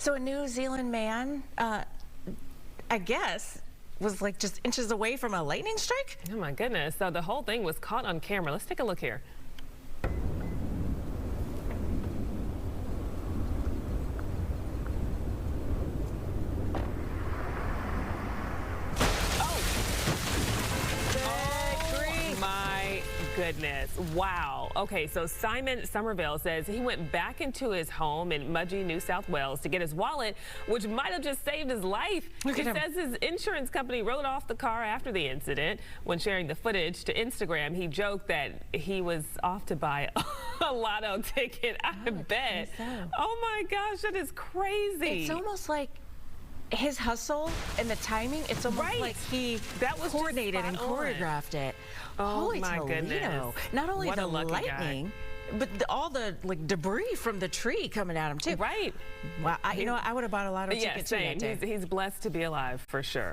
So a New Zealand man, I guess, was like just inches away from a lightning strike? Oh my goodness. So the whole thing was caught on camera. Let's take a look here. Goodness. Wow. Okay, so Simon Somerville says he went back into his home in Mudgee, New South Wales to get his wallet, which might have just saved his life. He says his insurance company wrote off the car after the incident. When sharing the footage to Instagram, he joked that he was off to buy a lotto ticket. I bet. So. Oh my gosh, that is crazy. It's almost like his hustle and the timing, it's almost like he coordinated and choreographed it. Oh, Holy my goodness. Not only what the lightning, but all the debris from the tree coming at him too. Right. Well, I would have bought a lotto ticket too that day. He's blessed to be alive for sure.